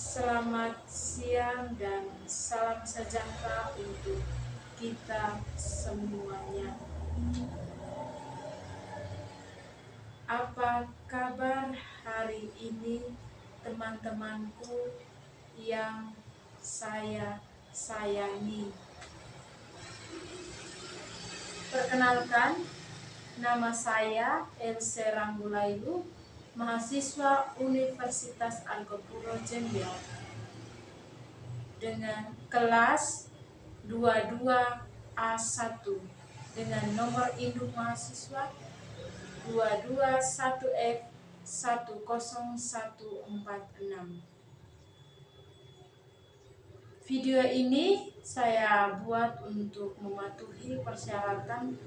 Selamat siang dan salam sejahtera untuk kita semuanya. Apa kabar hari ini, teman-temanku yang saya sayangi? Perkenalkan, nama saya Else Ranggulailu, mahasiswa Universitas Argopuro Jember, dengan kelas 22A1 dengan nomor induk mahasiswa 221F10146. Video ini saya buat untuk mematuhi persyaratan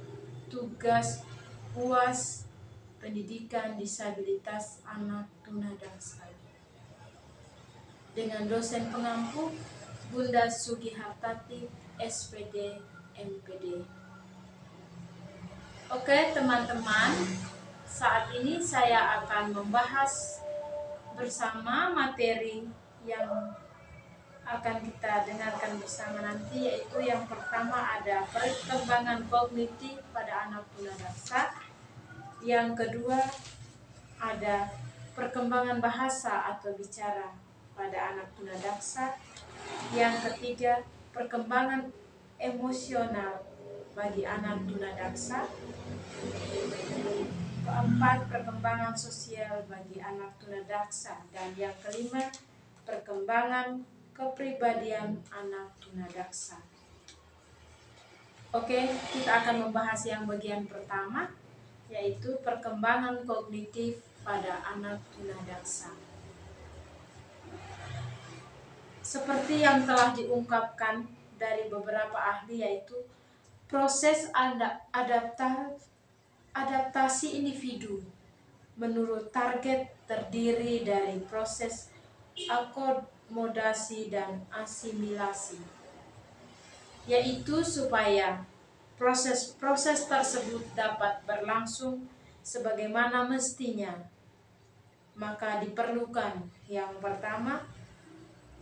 tugas UAS pendidikan disabilitas anak tunadaksa dengan dosen pengampu Bunda Sugihartati, SPD, MPD. Oke teman-teman, saat ini saya akan membahas bersama materi yang akan kita dengarkan bersama nanti, yaitu yang pertama ada perkembangan kognitif pada anak tunadaksa, yang kedua ada perkembangan bahasa atau bicara pada anak tunadaksa, yang ketiga perkembangan emosional bagi anak tunadaksa, keempat perkembangan sosial bagi anak tunadaksa, dan yang kelima perkembangan kepribadian anak tunadaksa. Oke, kita akan membahas yang bagian pertama, yaitu perkembangan kognitif pada anak tunadaksa. Seperti yang telah diungkapkan dari beberapa ahli, yaitu proses adaptasi individu menurut target terdiri dari proses akomodasi dan asimilasi, yaitu supaya proses-proses tersebut dapat berlangsung sebagaimana mestinya, maka diperlukan yang pertama,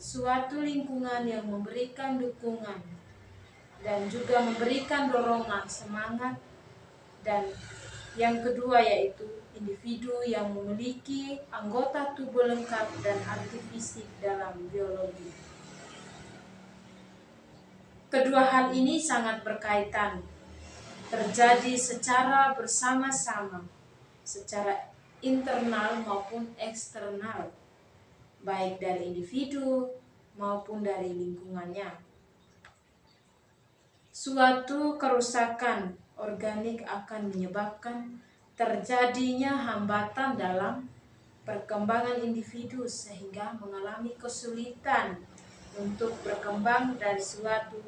suatu lingkungan yang memberikan dukungan dan juga memberikan dorongan semangat, dan yang kedua yaitu individu yang memiliki anggota tubuh lengkap dan aktif fisik dalam biologi. Kedua hal ini sangat berkaitan, terjadi secara bersama-sama, secara internal maupun eksternal, baik dari individu maupun dari lingkungannya. Suatu kerusakan organik akan menyebabkan terjadinya hambatan dalam perkembangan individu sehingga mengalami kesulitan untuk berkembang dari suatu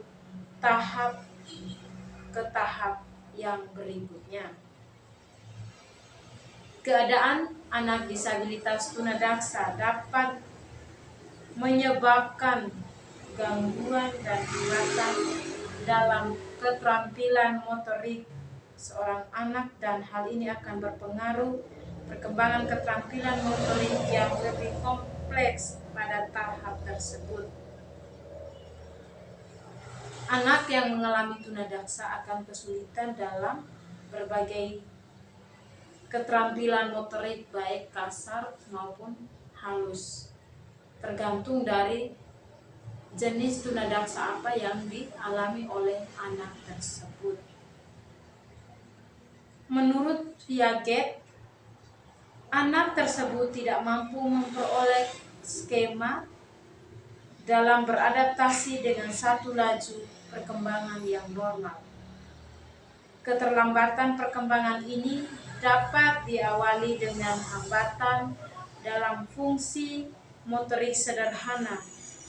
tahap ke tahap yang berikutnya. Keadaan anak disabilitas tunadaksa dapat menyebabkan gangguan dan hambatan dalam keterampilan motorik seorang anak, dan hal ini akan berpengaruh perkembangan keterampilan motorik yang lebih kompleks pada tahap tersebut. Anak yang mengalami tunadaksa akan kesulitan dalam berbagai keterampilan motorik baik kasar maupun halus, tergantung dari jenis tunadaksa apa yang dialami oleh anak tersebut. Menurut Piaget, anak tersebut tidak mampu memperoleh skema dalam beradaptasi dengan satu laju perkembangan yang normal. Keterlambatan perkembangan ini dapat diawali dengan hambatan dalam fungsi motorik sederhana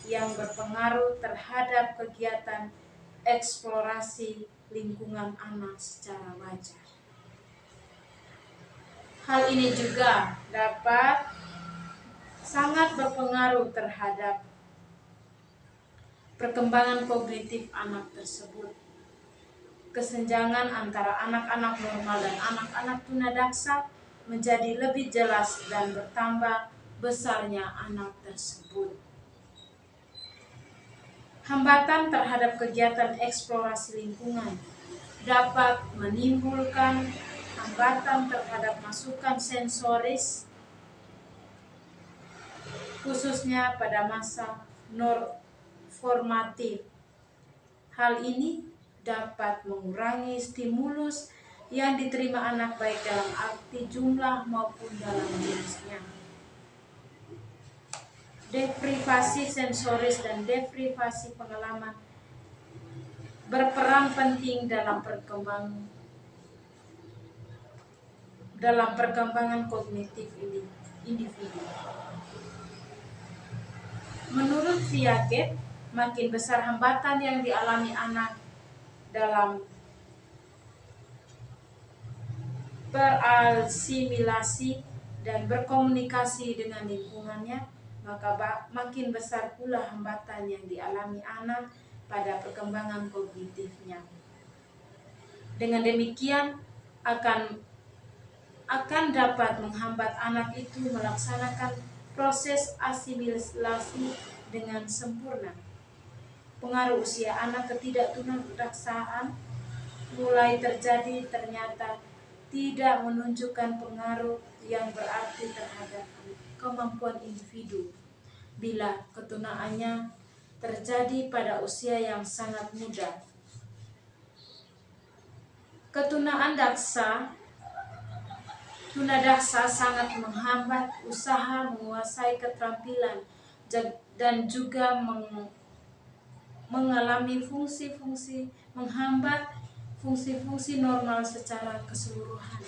yang berpengaruh terhadap kegiatan eksplorasi lingkungan anak secara wajar. Hal ini juga dapat sangat berpengaruh terhadap perkembangan kognitif anak tersebut. Kesenjangan antara anak-anak normal dan anak-anak tunadaksa menjadi lebih jelas dan bertambah besarnya anak tersebut. Hambatan terhadap kegiatan eksplorasi lingkungan dapat menimbulkan hambatan terhadap masukan sensoris, khususnya pada masa formatif. Hal ini dapat mengurangi stimulus yang diterima anak baik dalam arti jumlah maupun dalam jenisnya. Deprivasi sensoris dan deprivasi pengalaman berperan penting dalam perkembangan kognitif individu. Menurut Piaget, makin besar hambatan yang dialami anak dalam berasimilasi dan berkomunikasi dengan lingkungannya, maka makin besar pula hambatan yang dialami anak pada perkembangan kognitifnya. Dengan demikian akan dapat menghambat anak itu melaksanakan proses asimilasi dengan sempurna. Pengaruh usia anak ketidaktunadaksaan mulai terjadi ternyata tidak menunjukkan pengaruh yang berarti terhadap kemampuan individu bila ketunaannya terjadi pada usia yang sangat muda. Tunadaksa sangat menghambat usaha menguasai keterampilan dan juga mengalami menghambat fungsi-fungsi normal secara keseluruhan.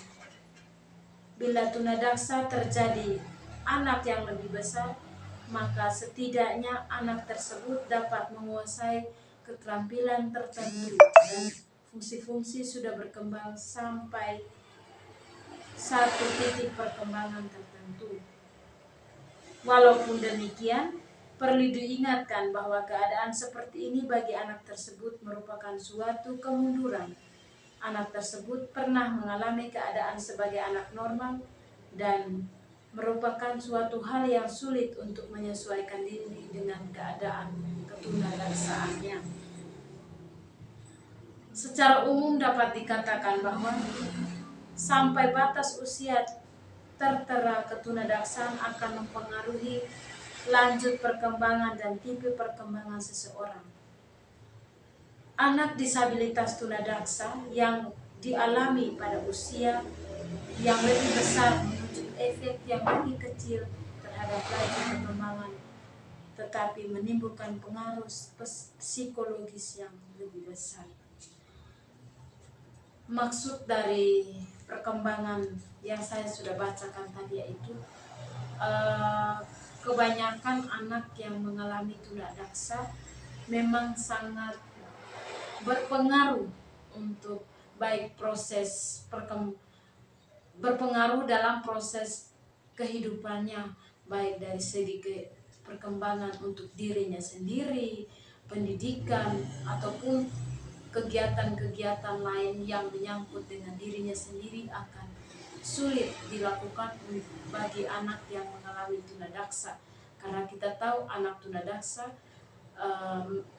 Bila tunadaksa terjadi anak yang lebih besar, maka setidaknya anak tersebut dapat menguasai keterampilan tertentu dan fungsi-fungsi sudah berkembang sampai satu titik perkembangan tertentu. Walaupun demikian, perlu diingatkan bahwa keadaan seperti ini bagi anak tersebut merupakan suatu kemunduran. Anak tersebut pernah mengalami keadaan sebagai anak normal dan merupakan suatu hal yang sulit untuk menyesuaikan diri dengan keadaan ketunadaksaannya. Secara umum dapat dikatakan bahwa sampai batas usia tertera ketunadaksaan akan mempengaruhi lanjut perkembangan dan tipe perkembangan seseorang. Anak disabilitas tunadaksa yang dialami pada usia yang lebih besar menunjukkan efek yang lebih kecil terhadap laju perkembangan, tetapi menimbulkan pengaruh psikologis yang lebih besar. Maksud dari perkembangan yang saya sudah bacakan tadi yaitu kebanyakan anak yang mengalami tunadaksa memang sangat berpengaruh untuk baik proses berpengaruh dalam proses kehidupannya, baik dari segi perkembangan untuk dirinya sendiri, pendidikan, ataupun kegiatan-kegiatan lain yang menyangkut dengan dirinya sendiri akan sulit dilakukan bagi anak yang mengalami tunadaksa. Karena kita tahu anak tunadaksa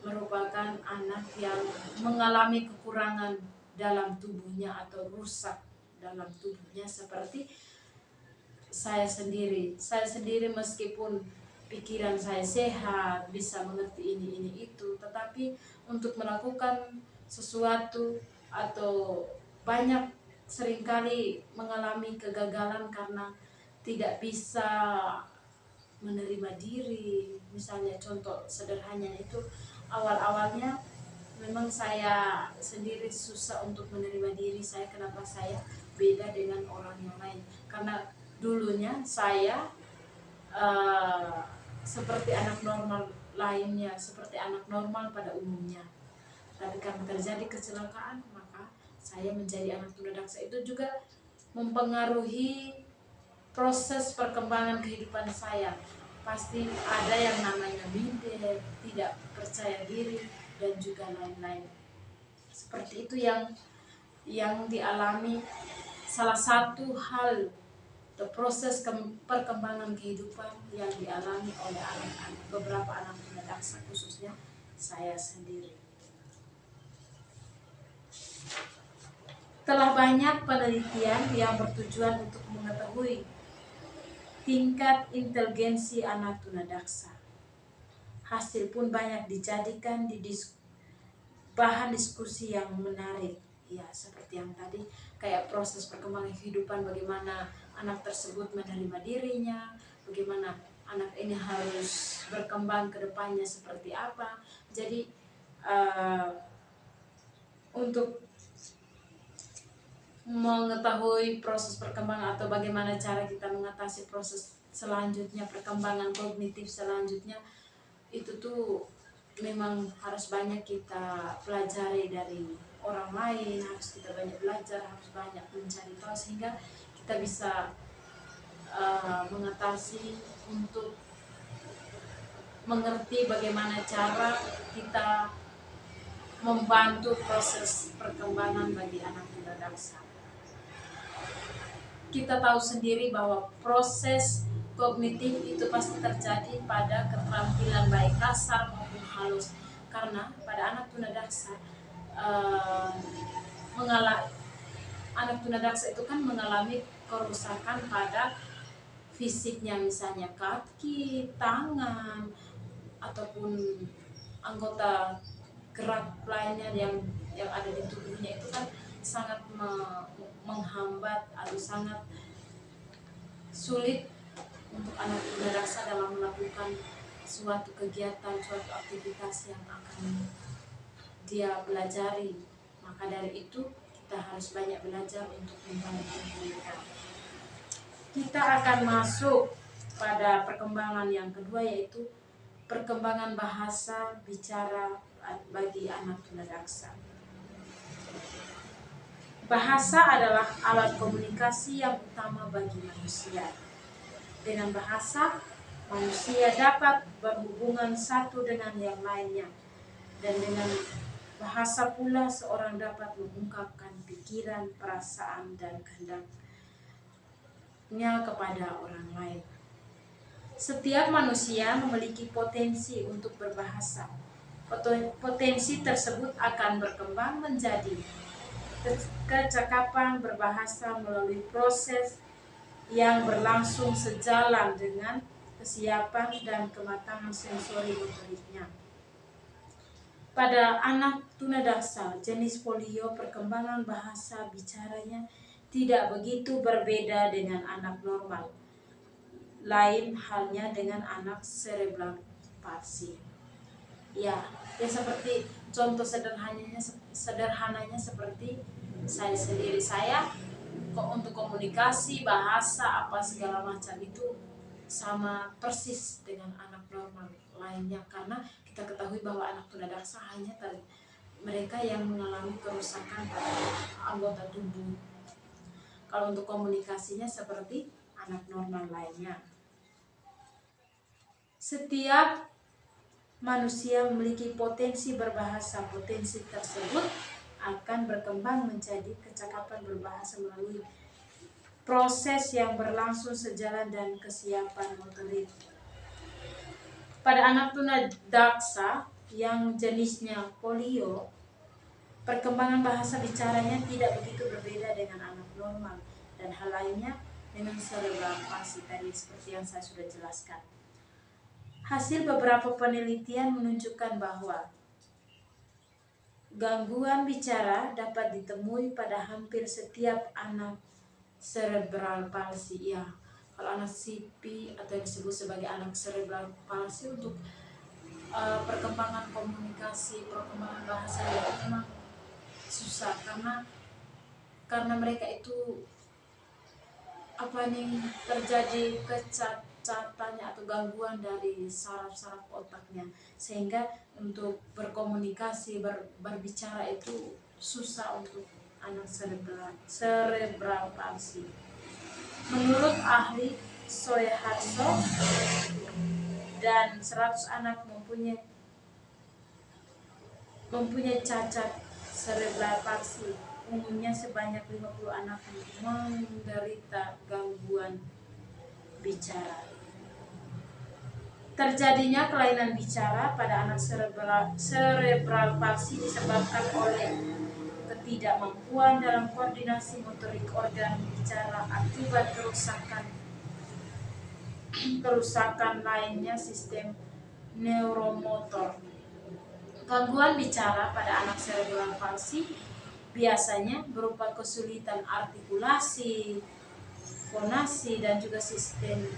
merupakan anak yang mengalami kekurangan dalam tubuhnya atau rusak dalam tubuhnya, seperti saya sendiri meskipun pikiran saya sehat, bisa mengerti ini itu, tetapi untuk melakukan sesuatu atau banyak seringkali mengalami kegagalan karena tidak bisa menerima diri. Misalnya contoh sederhananya itu, awal-awalnya memang saya sendiri susah untuk menerima diri saya, kenapa saya beda dengan orang yang lain. Karena dulunya saya seperti anak normal lainnya, seperti anak normal pada umumnya. Tapi karena terjadi kecelakaan, maka saya menjadi anak tunadaksa. Itu juga mempengaruhi proses perkembangan kehidupan saya. Pasti ada yang namanya minder, tidak percaya diri, dan juga lain-lain. Seperti itu yang dialami, salah satu hal atau proses perkembangan kehidupan yang dialami oleh beberapa anak tunadaksa, khususnya saya sendiri. Telah banyak penelitian yang bertujuan untuk mengetahui tingkat inteligensi anak tunadaksa. Hasil pun banyak dijadikan di bahan diskusi yang menarik. Ya, seperti yang tadi, kayak proses perkembangan kehidupan, bagaimana anak tersebut menerima dirinya, bagaimana anak ini harus berkembang ke depannya seperti apa. Jadi untuk mengetahui proses perkembangan atau bagaimana cara kita mengatasi proses selanjutnya, perkembangan kognitif selanjutnya, itu tuh memang harus banyak kita pelajari dari orang lain, harus kita banyak belajar, harus banyak mencari tahu sehingga kita bisa mengatasi untuk mengerti bagaimana cara kita membantu proses perkembangan bagi anak tunadaksa. Kita tahu sendiri bahwa proses kognitif itu pasti terjadi pada keterampilan baik kasar maupun halus, karena pada anak tunadaksa anak tunadaksa itu kan mengalami kerusakan pada fisiknya, misalnya kaki, tangan, ataupun anggota gerak lainnya yang ada di tubuhnya itu kan sangat menghambat atau sangat sulit untuk anak tunadaksa dalam melakukan suatu kegiatan, suatu aktivitas yang akan dia pelajari. Maka dari itu kita harus banyak belajar untuk membantu mereka. Kita akan masuk pada perkembangan yang kedua, yaitu perkembangan bahasa bicara bagi anak tunadaksa. Bahasa adalah alat komunikasi yang utama bagi manusia. Dengan bahasa, manusia dapat berhubungan satu dengan yang lainnya, dan dengan bahasa pula seorang dapat mengungkapkan pikiran, perasaan, dan kehendaknya kepada orang lain. Setiap manusia memiliki potensi untuk berbahasa. Potensi tersebut akan berkembang menjadi kecakapan berbahasa melalui proses yang berlangsung sejalan dengan kesiapan dan kematangan sensori motoriknya. Pada anak tunadaksa jenis polio, perkembangan bahasa bicaranya tidak begitu berbeda dengan anak normal. Lain halnya dengan anak cerebral palsy. Ya seperti contoh sederhananya seperti saya sendiri. Saya untuk komunikasi, bahasa, apa segala macam itu sama persis dengan anak normal lainnya, karena kita ketahui bahwa anak tunadaksa hanya mereka yang mengalami kerusakan pada anggota tubuh. Kalau untuk komunikasinya seperti anak normal lainnya. Setiap manusia memiliki potensi berbahasa. Potensi tersebut akan berkembang menjadi kecakapan berbahasa melalui proses yang berlangsung sejalan dan kesiapan motorik. Pada anak tunadaksa yang jenisnya polio, perkembangan bahasa bicaranya tidak begitu berbeda dengan anak normal, dan hal lainnya dengan cerebral palsy tadi seperti yang saya sudah jelaskan. Hasil beberapa penelitian menunjukkan bahwa gangguan bicara dapat ditemui pada hampir setiap anak cerebral palsy. Ya, kalau anak CP atau yang disebut sebagai anak cerebral palsy, untuk perkembangan komunikasi, perkembangan bahasa itu memang susah, karena mereka itu terjadi kecacatannya atau gangguan dari saraf-saraf otaknya, sehingga untuk berkomunikasi, berbicara itu susah untuk anak cerebral palsy. Menurut ahli Soeharto, dan 100 anak mempunyai cacat cerebral palsy, umumnya sebanyak 50 anak menderita gangguan bicara. Terjadinya kelainan bicara pada anak cerebral palsi disebabkan oleh ketidakmampuan dalam koordinasi motorik organ bicara akibat kerusakan lainnya sistem neuromotor. Gangguan bicara pada anak cerebral palsi biasanya berupa kesulitan artikulasi, fonasi, dan juga sistem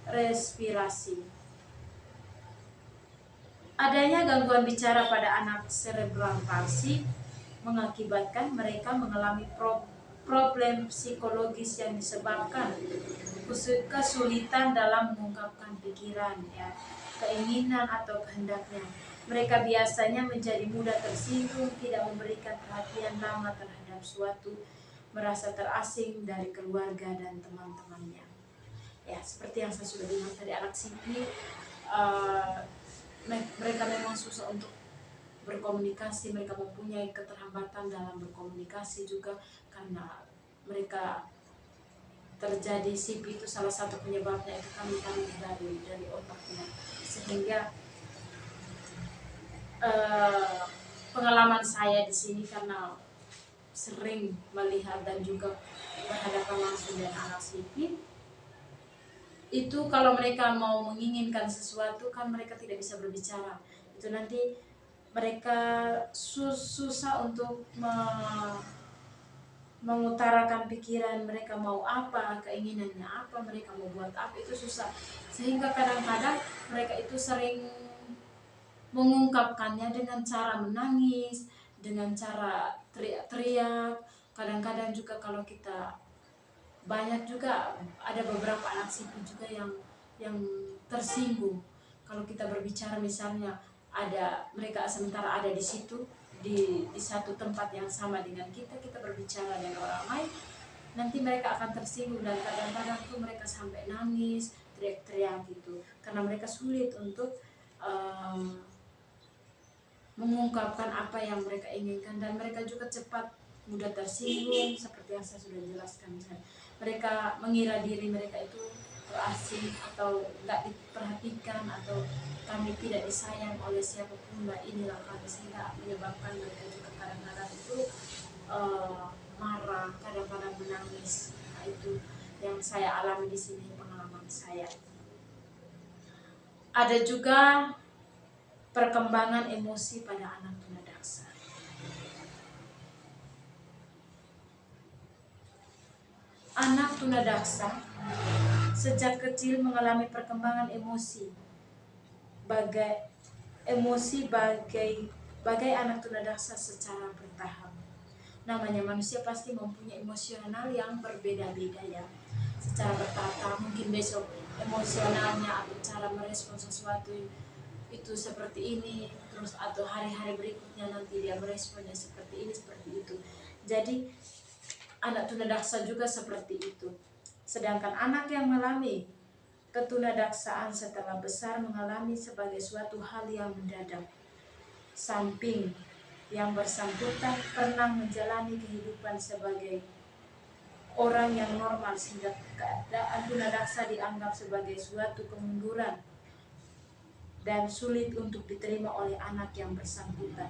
respirasi. Adanya gangguan bicara pada anak cerebral palsi mengakibatkan mereka mengalami problem psikologis yang disebabkan kesulitan dalam mengungkapkan pikiran, ya, keinginan atau kehendaknya. Mereka biasanya menjadi mudah tersinggung, tidak memberikan perhatian lama terhadap suatu, merasa terasing dari keluarga dan teman-temannya. Ya, seperti yang saya sudah bilang tadi, anak sipil mereka memang susah untuk berkomunikasi, mereka mempunyai keterlambatan dalam berkomunikasi juga karena mereka terjadi CP itu salah satu penyebabnya itu kan dari otaknya, sehingga pengalaman saya di sini karena sering melihat dan juga berhadapan langsung dengan anak sipil itu, kalau mereka mau menginginkan sesuatu kan mereka tidak bisa berbicara, itu nanti mereka susah untuk mengutarakan pikiran mereka mau apa, keinginannya apa, mereka mau buat apa, itu susah, sehingga kadang-kadang mereka itu sering mengungkapkannya dengan cara menangis, dengan cara teriak-teriak. Kadang-kadang juga kalau kita banyak juga ada beberapa anak sipil juga yang tersinggung kalau kita berbicara, misalnya ada mereka sementara ada di situ di satu tempat yang sama dengan kita berbicara dengan orang lain, nanti mereka akan tersinggung dan kadang-kadang tuh mereka sampai nangis, teriak-teriak gitu, karena mereka sulit untuk mengungkapkan apa yang mereka inginkan, dan mereka juga cepat mudah tersinggung seperti yang saya sudah jelaskan. Mereka mengira diri mereka itu terasing atau tidak diperhatikan atau kami tidak disayang oleh siapapun, inilah kami, sehingga menyebabkan mereka juga kadang-kadang itu marah, kadang-kadang menangis. Nah, itu yang saya alami di sini, pengalaman saya. Ada juga perkembangan emosi pada anak tunadaksa. Anak tunadaksa sejak kecil mengalami perkembangan emosi bagai anak tunadaksa secara bertahap. Namanya manusia pasti mempunyai emosional yang berbeda-beda, ya, secara bertahap. Mungkin besok emosionalnya atau cara merespon sesuatu itu seperti ini, terus atau hari-hari berikutnya nanti dia meresponnya seperti ini, seperti itu. Jadi anak tunadaksa juga seperti itu. Sedangkan anak yang mengalami ketunadaksaan setelah besar mengalami sebagai suatu hal yang mendadak, samping yang bersangkutan pernah menjalani kehidupan sebagai orang yang normal, sehingga keadaan tunadaksa dianggap sebagai suatu kemunduran dan sulit untuk diterima oleh anak yang bersangkutan.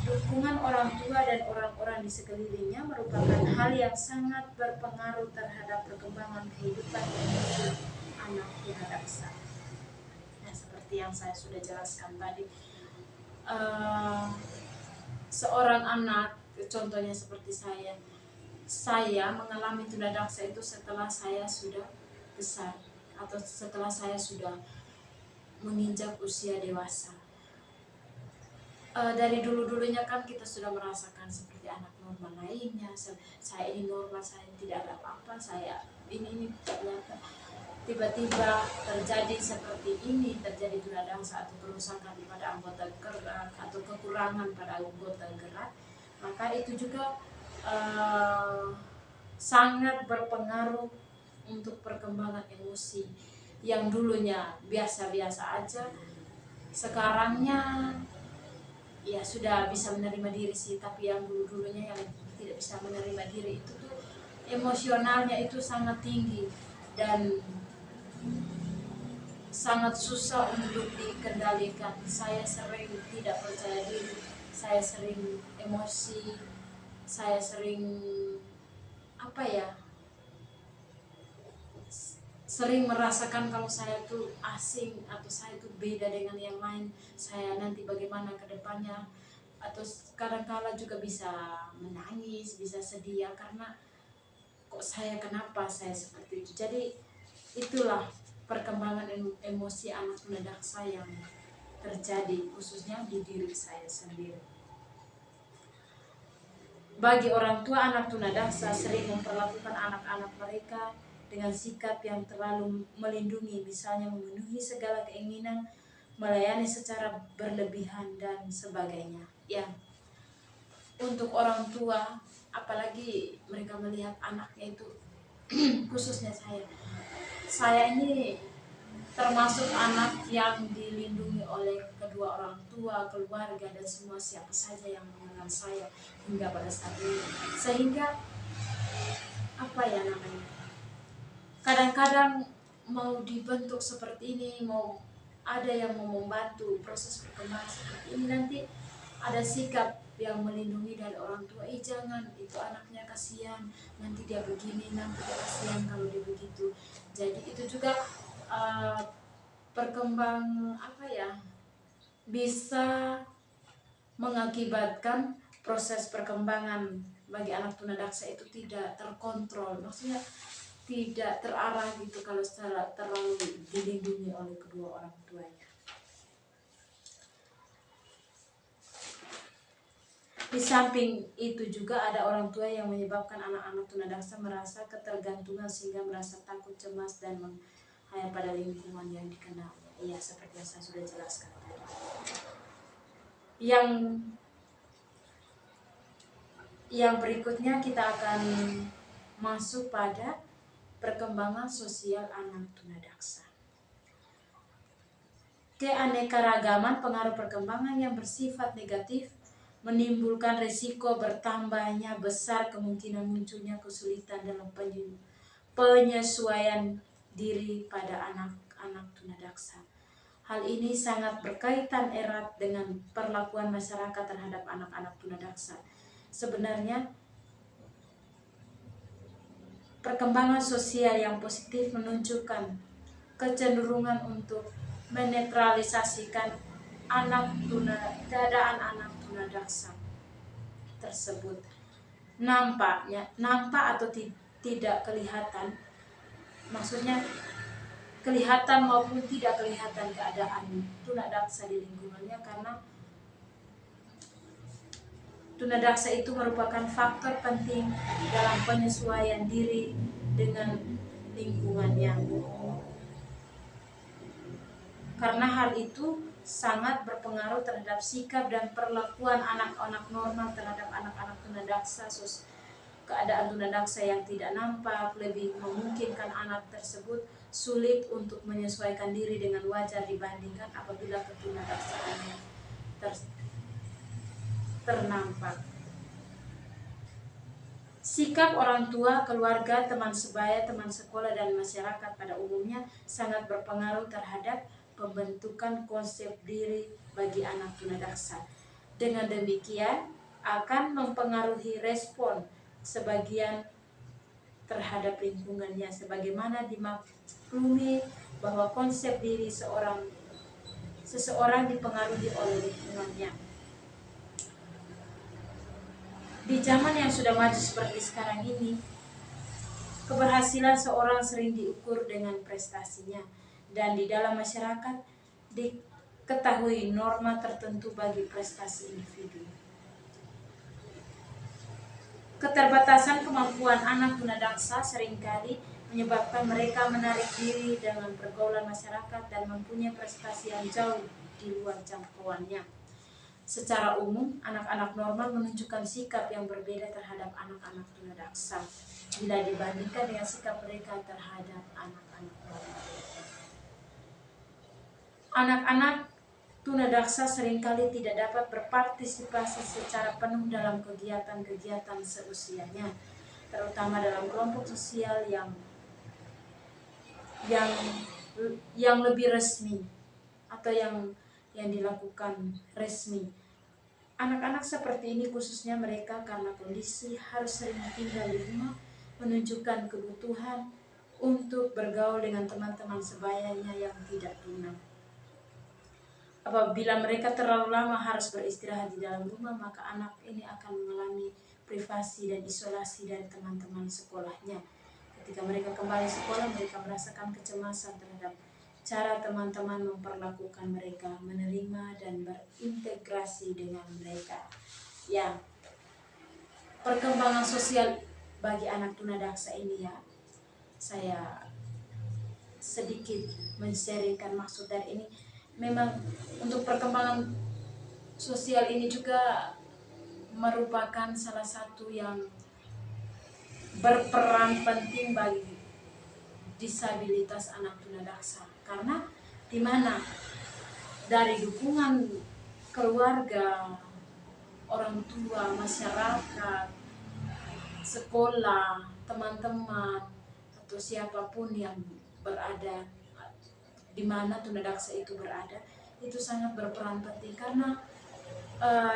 Dukungan orang tua dan orang-orang di sekelilingnya merupakan hal yang sangat berpengaruh terhadap perkembangan kehidupan anak tunadaksa. Nah, seperti yang saya sudah jelaskan tadi, seorang anak, contohnya seperti saya mengalami tunadaksa itu setelah saya sudah besar atau setelah saya sudah menginjak usia dewasa. Dari dulunya kan kita sudah merasakan seperti anak normal lainnya, saya ini normal, saya tidak ada apa-apa, saya ini ternyata tiba-tiba terjadi seperti ini, terjadi tunadaksa atau kerusakan pada anggota gerak atau kekurangan pada anggota gerak, maka itu juga sangat berpengaruh untuk perkembangan emosi. Yang dulunya biasa-biasa aja, sekarangnya ya sudah bisa menerima diri sih, tapi yang dulunya yang tidak bisa menerima diri itu tuh emosionalnya itu sangat tinggi dan sangat susah untuk dikendalikan. Saya sering tidak percaya diri, saya sering emosi, saya sering sering merasakan kalau saya tuh asing atau saya tuh beda dengan yang lain. Saya nanti bagaimana ke depannya, atau kadang-kala juga bisa menangis, bisa sedih ya, karena kok saya, kenapa saya seperti itu. Jadi itulah perkembangan emosi anak tunadaksa yang terjadi khususnya di diri saya sendiri. Bagi orang tua, anak tunadaksa sering memperlakukan anak-anak mereka dengan sikap yang terlalu melindungi, misalnya memenuhi segala keinginan, melayani secara berlebihan, dan sebagainya. Ya, untuk orang tua, apalagi mereka melihat anaknya itu, khususnya saya ini termasuk anak yang dilindungi oleh kedua orang tua, keluarga, dan semua siapa saja yang mengenal saya hingga pada saat ini. Sehingga kadang-kadang mau dibentuk seperti ini, mau ada yang mau membantu proses perkembangan seperti ini, nanti ada sikap yang melindungi dari orang tua. Jangan, itu anaknya kasihan, nanti dia begini, nanti dia kasihan kalau dia begitu. Jadi itu juga bisa mengakibatkan proses perkembangan bagi anak tunadaksa itu tidak terkontrol, maksudnya tidak terarah gitu kalau terlalu dilindungi oleh kedua orang tuanya. Di samping itu juga ada orang tua yang menyebabkan anak-anak tunadaksa merasa ketergantungan sehingga merasa takut, cemas, dan menghayal pada lingkungan yang dikenalnya. Iya, seperti yang saya sudah jelaskan tadi. Yang berikutnya kita akan masuk pada perkembangan sosial anak tunadaksa. Keanekaragaman pengaruh perkembangan yang bersifat negatif menimbulkan risiko bertambahnya besar kemungkinan munculnya kesulitan dalam penyesuaian diri pada anak-anak tunadaksa. Hal ini sangat berkaitan erat dengan perlakuan masyarakat terhadap anak-anak tunadaksa. Sebenarnya, perkembangan sosial yang positif menunjukkan kecenderungan untuk menetralisasikan keadaan anak tunadaksa tersebut. Nampak atau tidak kelihatan, maksudnya kelihatan maupun tidak kelihatan keadaan tunadaksa di lingkungannya, karena tunadaksa itu merupakan faktor penting dalam penyesuaian diri dengan lingkungannya. Karena hal itu sangat berpengaruh terhadap sikap dan perlakuan anak-anak normal terhadap anak-anak tunadaksa. Keadaan tunadaksa yang tidak nampak lebih memungkinkan anak tersebut sulit untuk menyesuaikan diri dengan wajar dibandingkan apabila ketunadaksaannya ternampak. Sikap orang tua, keluarga, teman sebaya, teman sekolah, dan masyarakat pada umumnya sangat berpengaruh terhadap pembentukan konsep diri bagi anak tunadaksa. Dengan demikian akan mempengaruhi respon sebagian terhadap lingkungannya, sebagaimana dimaklumi bahwa konsep diri seseorang dipengaruhi oleh lingkungannya. Di zaman yang sudah maju seperti sekarang ini, keberhasilan seorang sering diukur dengan prestasinya, dan di dalam masyarakat diketahui norma tertentu bagi prestasi individu. Keterbatasan kemampuan anak tunadaksa seringkali menyebabkan mereka menarik diri dengan pergaulan masyarakat dan mempunyai prestasi yang jauh di luar jangkauannya. Secara umum, anak-anak normal menunjukkan sikap yang berbeda terhadap anak-anak tunadaksa bila dibandingkan dengan sikap mereka terhadap anak-anak normal. Anak-anak tunadaksa seringkali tidak dapat berpartisipasi secara penuh dalam kegiatan-kegiatan seusianya, terutama dalam kelompok sosial yang yang lebih resmi atau yang dilakukan resmi. Anak-anak seperti ini khususnya mereka karena kondisi harus sering tinggal di rumah, menunjukkan kebutuhan untuk bergaul dengan teman-teman sebayanya yang tidak tunang. Apabila mereka terlalu lama harus beristirahat di dalam rumah, maka anak ini akan mengalami privasi dan isolasi dari teman-teman sekolahnya. Ketika mereka kembali sekolah, mereka merasakan kecemasan terhadap cara teman-teman memperlakukan mereka, menerima dan berintegrasi dengan mereka. Ya, perkembangan sosial bagi anak tunadaksa ini ya, saya sedikit men-sharingkan maksud dari ini. Memang untuk perkembangan sosial ini juga merupakan salah satu yang berperan penting bagi disabilitas anak tunadaksa, karena di mana dari dukungan keluarga, orang tua, masyarakat, sekolah, teman-teman, atau siapapun yang berada di mana tunadaksa itu berada, itu sangat berperan penting karena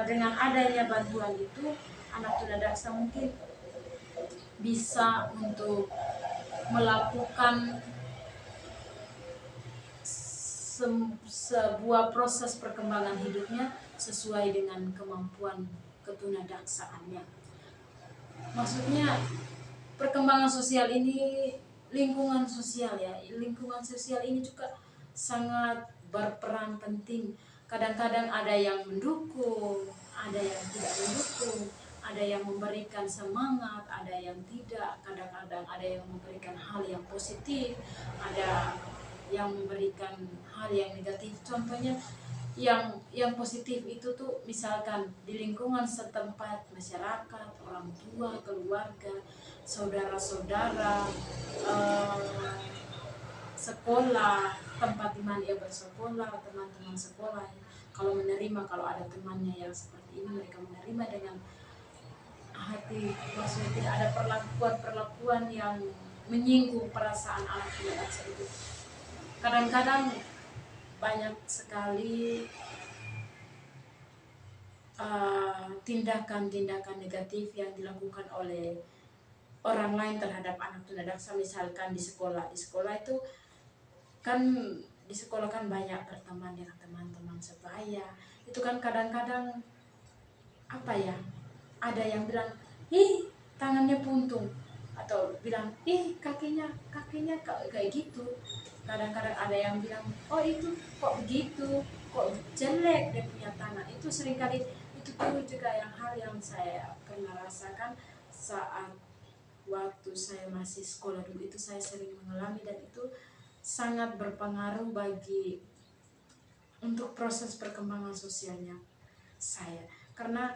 dengan adanya bantuan itu anak tunadaksa mungkin bisa untuk melakukan sebuah proses perkembangan hidupnya sesuai dengan kemampuan ketunadaksaannya. Maksudnya perkembangan sosial ini, lingkungan sosial ya, lingkungan sosial ini juga sangat berperan penting. Kadang-kadang ada yang mendukung, ada yang tidak mendukung, ada yang memberikan semangat, ada yang tidak. Kadang-kadang ada yang memberikan hal yang positif, ada yang memberikan hal yang negatif. Contohnya yang positif itu tuh misalkan di lingkungan setempat, masyarakat, orang tua, keluarga, saudara-saudara, sekolah, tempat di mana ia bersekolah, teman-teman sekolah. Kalau menerima, kalau ada temannya yang seperti ini, mereka menerima dengan hati, maksudnya tidak ada perlakuan yang menyinggung perasaan anak tunadaksa itu. Kadang-kadang banyak sekali tindakan-tindakan negatif yang dilakukan oleh orang lain terhadap anak tunadaksa. Misalkan di sekolah itu kan, di sekolah kan banyak berteman dengan teman-teman sebaya. Itu kan kadang-kadang apa ya, ada yang bilang, ih tangannya puntung, atau bilang, ih kakinya kayak gitu. Kadang-kadang ada yang bilang, oh itu kok begitu, kok jelek dia punya tangan. Itu seringkali itu tuh juga hal yang saya pernah rasakan saat waktu saya masih sekolah dulu. Itu saya sering mengalami dan itu sangat berpengaruh bagi untuk proses perkembangan sosialnya saya, karena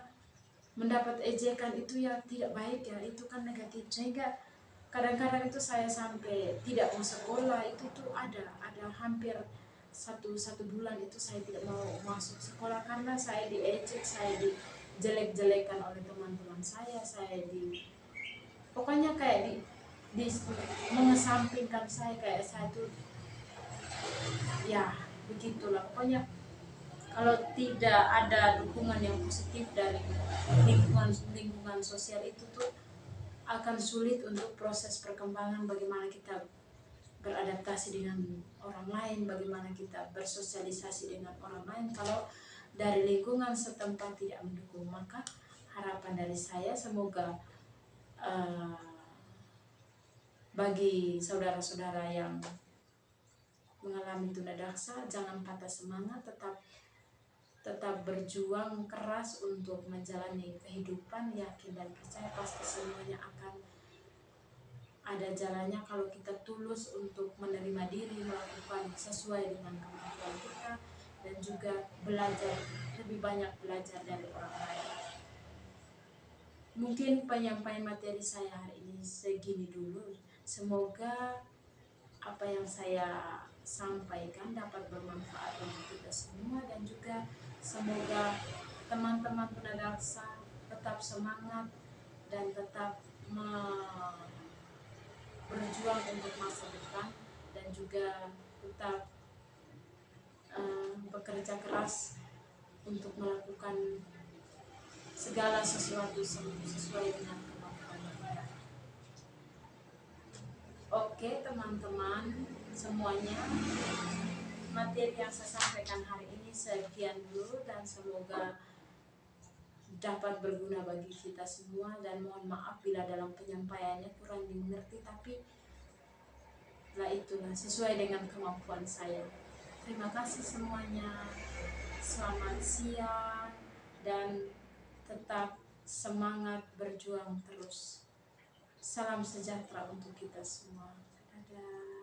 mendapat ejekan itu ya tidak baik ya, itu kan negatif. Sehingga kadang-kadang itu saya sampai tidak mau sekolah. Itu tuh ada hampir satu bulan itu saya tidak mau masuk sekolah karena saya diejek, saya dijelek-jelekan oleh teman-teman saya pokoknya kayak di mengesampingkan saya, kayak saya tuh ya begitulah. Pokoknya kalau tidak ada dukungan yang positif dari lingkungan sosial itu tuh akan sulit untuk proses perkembangan, bagaimana kita beradaptasi dengan orang lain, bagaimana kita bersosialisasi dengan orang lain. Kalau dari lingkungan setempat tidak mendukung, maka harapan dari saya semoga bagi saudara-saudara yang mengalami tunadaksa jangan patah semangat, tetap berjuang keras untuk menjalani kehidupan. Yakin dan percaya pasti semuanya akan ada jalannya kalau kita tulus untuk menerima diri, melakukan sesuai dengan kemampuan kita, dan juga belajar, lebih banyak belajar dari orang lain. Mungkin penyampaian materi saya hari ini segini dulu. Semoga apa yang saya sampaikan dapat bermanfaat untuk kita semua, dan juga semoga teman-teman tunadaksa tetap semangat dan tetap berjuang untuk masa depan, dan juga tetap bekerja keras untuk melakukan segala sesuatu sesuai dengan kemampuan kita. Oke teman-teman semuanya, materi yang saya sampaikan hari ini sekian dulu dan semoga dapat berguna bagi kita semua, dan mohon maaf bila dalam penyampaiannya kurang dimengerti, tapi itulah sesuai dengan kemampuan saya. Terima kasih semuanya, selamat siang dan tetap semangat berjuang terus. Salam sejahtera untuk kita semua. Dadah.